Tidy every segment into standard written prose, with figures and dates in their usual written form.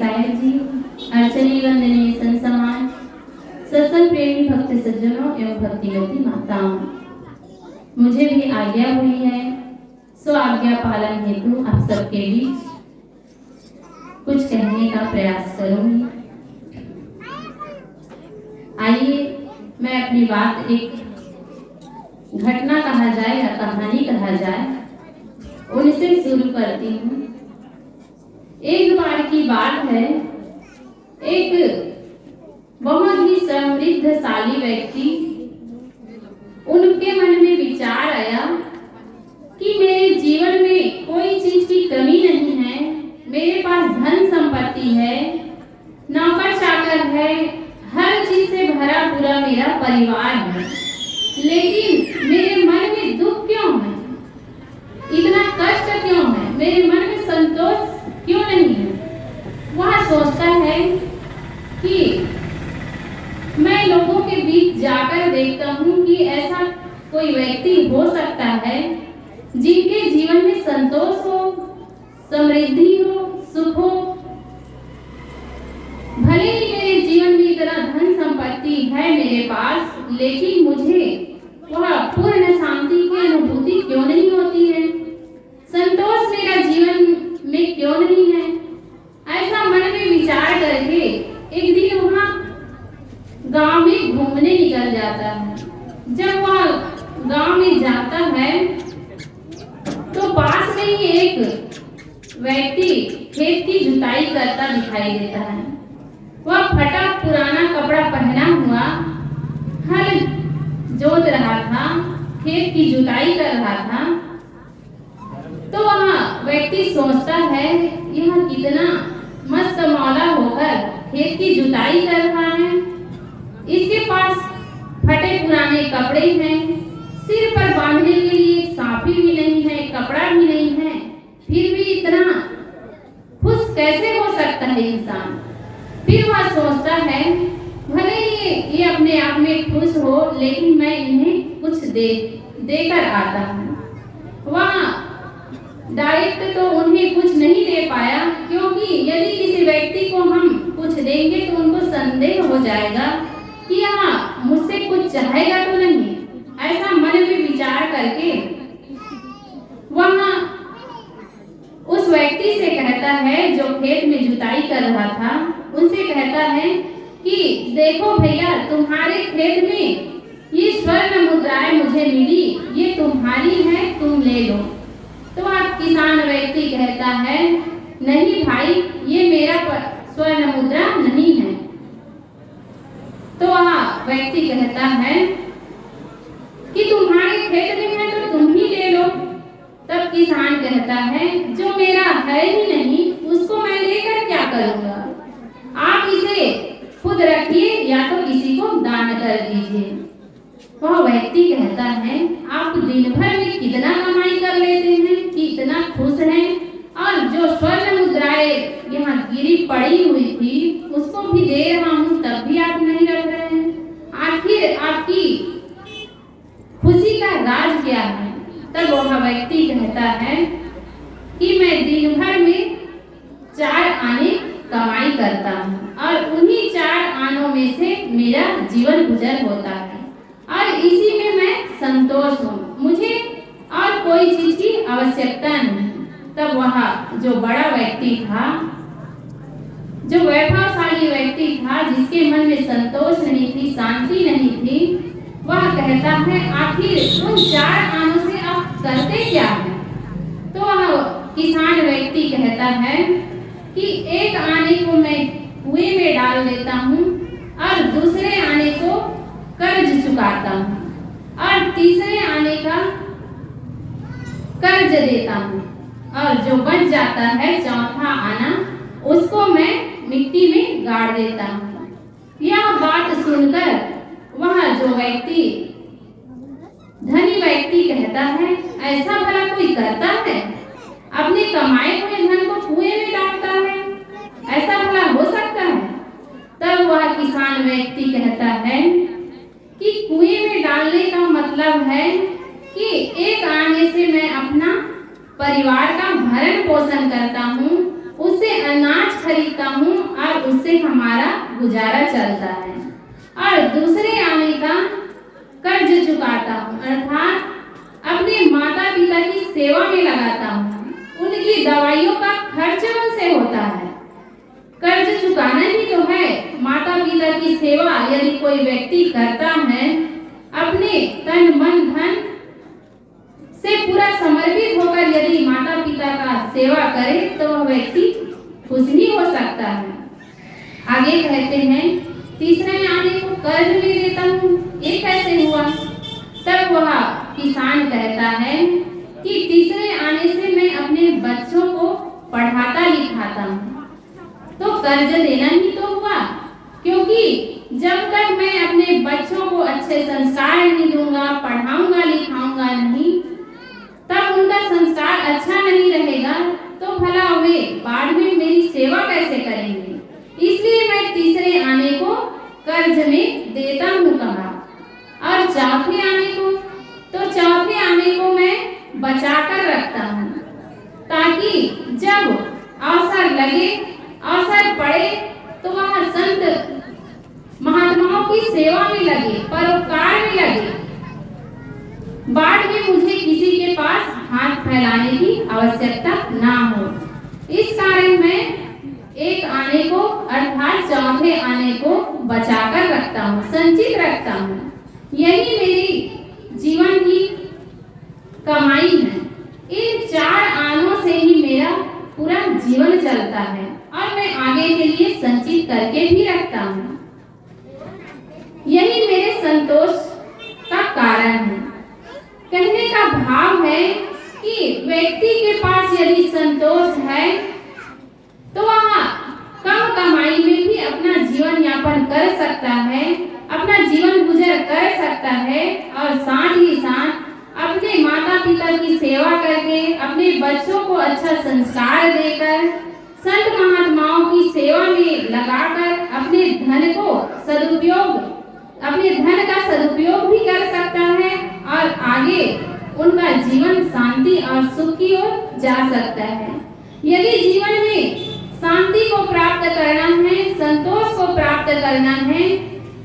साहेब जी, अर्चनी वंदनीय संत समाज, सत्संग प्रेमी भक्त सज्जनों एवं भक्तिवती माताओं, मुझे भी आज्ञा हुई है सो आज्ञा पालन हेतु आप सबके बीच कुछ कहने का प्रयास करूंगी। आइए मैं अपनी बात एक घटना कहा जाए या कहानी कहा जाए उनसे शुरू करती हूँ। एक बार की बात है, एक बहुत ही समृद्धशाली व्यक्ति, उनके मन में विचार आया कि मेरे जीवन में कोई चीज की कमी नहीं है, मेरे पास धन संपत्ति है, नौकर चाकर है, हर चीज से भरा पूरा मेरा परिवार है, लेकिन मेरे मन में दुख क्यों है, इतना कष्ट क्यों है, मेरे मन में संतोष क्यों नहीं है। वह सोचता है कि मैं लोगों के बीच जाकर देखता हूँ कि ऐसा कोई व्यक्ति हो सकता है जिनके जीवन में संतोष हो, समृद्धि हो, सुख हो। भले ही मेरे जीवन में इतना धन संपत्ति है मेरे पास, लेकिन मुझे वह पूर्ण शांति की अनुभूति क्यों नहीं होती है, संतोष मेरा जीवन में क्यों नहीं है। ऐसा मन में विचार करके एक दिन वहाँ गांव में घूमने निकल जाता है। जब वह गांव में जाता है तो पास में ही एक व्यक्ति खेत की जुताई करता दिखाई देता है। वह फटा पुराना कपड़ा पहना हुआ हल जोत रहा था, खेत की जुताई कर रहा था। तो वह व्यक्ति सोचता है यह कितना मस्त मौला होकर खेत की जुताई कर रहा है, इसके पास फटे पुराने कपड़े हैं, सिर पर बांधने के लिए साफी भी नहीं है, कपड़ा भी नहीं है, फिर भी इतना खुश कैसे हो सकता है इंसान। फिर वह सोचता है भले ये अपने आप में खुश हो, लेकिन मैं इन्हें कुछ देकर आता हूँ। वह डायरेक्ट तो उन्हें कुछ नहीं दे पाया, क्योंकि यदि किसी व्यक्ति को हम कुछ देंगे तो उनको संदेह हो जाएगा कि यहाँ मुझसे कुछ चाहेगा तो नहीं। ऐसा मन में विचार करके वह उस व्यक्ति से कहता है जो खेत में जुताई कर रहा था, उनसे कहता है कि देखो भैया, तुम्हारे खेत में ये स्वर्ण मुद्राएं मुझे मिली, ये तुम्हारी है, तुम ले लो। तो आप किसान व्यक्ति कहता है नहीं भाई, ये मेरा स्वर्ण मुद्रा नहीं है। तो वह व्यक्ति कहता है कि तुम्हारे खेत में है तो तुम ही ले लो। तब किसान कहता है जो मेरा है ही नहीं उसको मैं लेकर क्या करूंगा, आप इसे खुद रखिए या तो किसी को दान कर दीजिए। वह व्यक्ति कहता है आप दिन भर में कितना कमाई कर लेते हैं कि इतना खुश हैं, और जो स्वर्ण मुद्राएं यहाँ गिरी पड़ी हुई थी उसको भी दे रहा हूँ तब भी आप नहीं रख रहे हैं, आखिर आपकी खुशी का राज क्या है। तब वह व्यक्ति कहता है कि मैं दिन भर में 4 आने कमाई करता हूँ और उन्हीं 4 आनों में से मेरा जीवन गुजर होता है और इसी में मैं संतोष हूँ, मुझे और कोई चीज की आवश्यकता नहीं। तब वह जो बड़ा व्यक्ति था, जो वैभवशाली व्यक्ति था, जिसके मन में संतोष नहीं थी, शांति नहीं थी, वह कहता है आखिर उन 4 आनों से आप करते क्या हैं। तो वह किसान व्यक्ति कहता है कि एक आने को मैं कुएं में डाल देता हूँ और दूसरे आने को कर्ज चुकाता हूँ और तीसरे आने का कर्ज देता हूँ, और जो बच जाता है चौथा आना उसको मैं मिट्टी में गाड़ देता हूँ। यह बात सुनकर वह जो व्यक्ति धनी व्यक्ति कहता है ऐसा भला कोई करता है, अपने कमाए हुए धन को कुएं में डालता है, ऐसा भला हो सकता है। तब वह किसान व्यक्ति कहता है कि कुएं में डालने का मतलब है कि एक आने से मैं अपना परिवार का भरण पोषण करता हूँ उससे अनाज खरीदता हूँ और उससे हमारा गुजारा चलता है। और दूसरे आने का कर्ज चुकाता हूँ, अर्थात अपने माता पिता की सेवा में लगाता हूँ, उनकी दवाइयों का खर्च उनसे होता है। कर्ज चुकाना ही तो है। माता पिता की सेवा यदि कोई व्यक्ति करता है, अपने तन मन धन से पूरा समर्पित होकर यदि माता पिता का सेवा करे तो वह व्यक्ति खुश ही हो सकता है। आगे कहते हैं, तीसरे आने को कर्ज ले देता हूँ, ये कैसे हुआ? तब वह किसान कहता है कि तीसरे आने से मैं अपने बच्चों को पढ़ाता लिखाता हूँ, तो कर्ज देना ही तो हुआ, क्योंकि जब तक मैं अपने बच्चों को अच्छे संस्कार नहीं दूंगा, पढ़ाऊंगा लिखाऊंगा नहीं, तब उनका संस्कार अच्छा नहीं रहेगा, तो भला वे बाद में मेरी सेवा कैसे करेंगे? इसलिए मैं तीसरे आने को कर्ज में देता हूँ कहा। और चौथे आने को, तो चौथे आने को मैं बचा कर रखता हूँ, ताकि जब अवसर लगे, अवसर पड़े, तो वह संत महात्माओं की सेवा में लगे, परोपकार में लगे, बाद में मुझे किसी के पास हाथ फैलाने की आवश्यकता ना हो। इस कारण मैं एक आने को अर्थात चौथे आने को बचाकर रखता हूँ, संचित रखता हूँ। यही मेरी जीवन की कमाई है। इन 4 आनों से ही मेरा पूरा जीवन चलता है और मैं आगे के लिए संचित करके भी रखता हूँ। यही मेरे संतोष का कारण है। कहने का भाव है कि व्यक्ति के पास यदि संतोष है तो वह कम कमाई में भी अपना जीवन यापन कर सकता है, अपना जीवन गुजर कर सकता है और साथ ही साथ अपने माता पिता की सेवा करके, अपने बच्चों को अच्छा संस्कार देकर, संत महात्माओं की सेवा में लगाकर अपने धन का सदुपयोग भी कर सकता है और आगे उनका जीवन शांति और सुख की ओर जा सकता है। यदि जीवन में शांति को प्राप्त करना है, संतोष को प्राप्त करना है,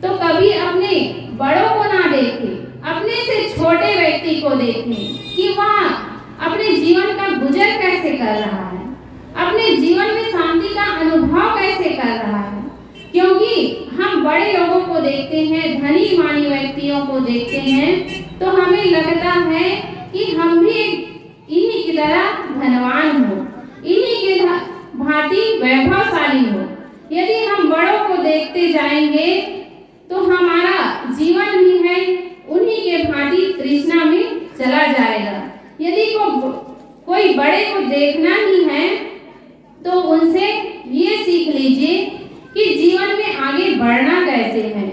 तो कभी अपने बड़ों को ना देखें, अपने से छोटे व्यक्ति को देखें कि वह अपने जीवन का गुजर कैसे कर रहा है, अपने जीवन में शांति का अनुभव कैसे कर रहा है। क्योंकि हम बड़े लोगों को देखते हैं, धनी मानी व्यक्तियों को देखते हैं, तो हमें लगता है कि हम भी इन्हीं की तरह धनवान हो, इन्हीं के भांति वैभवशाली हो। यदि हम बड़ों को देखते जाएंगे तो हमारा जीवन भी है उन्हीं के भांति तृष्णा में चला जाएगा। यदि कोई बड़े को देखना ही है तो उनसे ये सीख लीजिए कि जीवन में आगे बढ़ना कैसे है।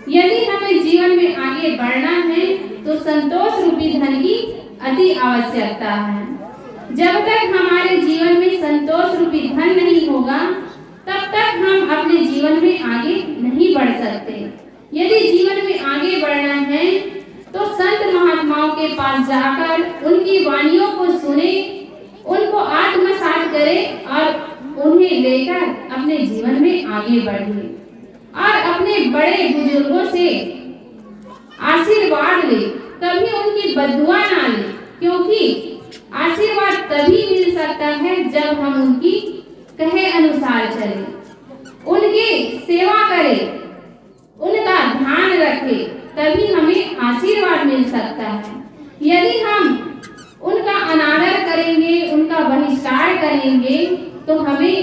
यदि हमें जीवन में आगे बढ़ना है तो संतोष रूपी धन की अति आवश्यकता है। जब तक हमारे जीवन में संतोष रूपी धन नहीं होगा, तब तक हम अपने जीवन में आगे नहीं बढ़ सकते। यदि जीवन में आगे बढ़ना है तो संत महात्माओं के पास जाकर उनकी वाणियों को सुने, उनको आत्मसात करें और उन्हें लेकर अपने जीवन में आगे बढ़े और अपने बड़े बुजुर्गों से आशीर्वाद ले, कभी उनकी बद्दुआ ना ले, क्योंकि आशीर्वाद तभी मिल सकता है जब हम उनकी कहे अनुसार चले, उनकी सेवा करें, उनका ध्यान रखें, तभी हमें आशीर्वाद मिल सकता है। यदि हम उनका अनादर करेंगे, उनका बहिष्कार करेंगे, तो हमें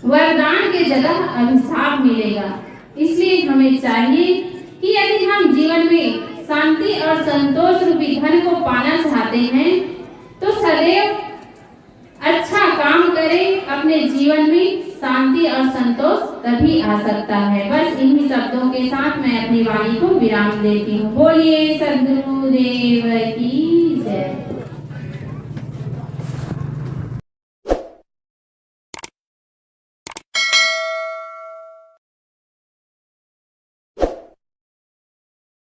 वरदान के जगह अभिशाप मिलेगा। इसलिए हमें चाहिए कि यदि हम जीवन में शांति और संतोष रूपी धन को पाना चाहते हैं तो सदैव अच्छा काम करें, अपने जीवन में शांति और संतोष तभी आ सकता है। बस इन्हीं शब्दों के साथ मैं अपनी वाणी को विराम देती हूँ। बोलिए सद्गुरुदेव की जय।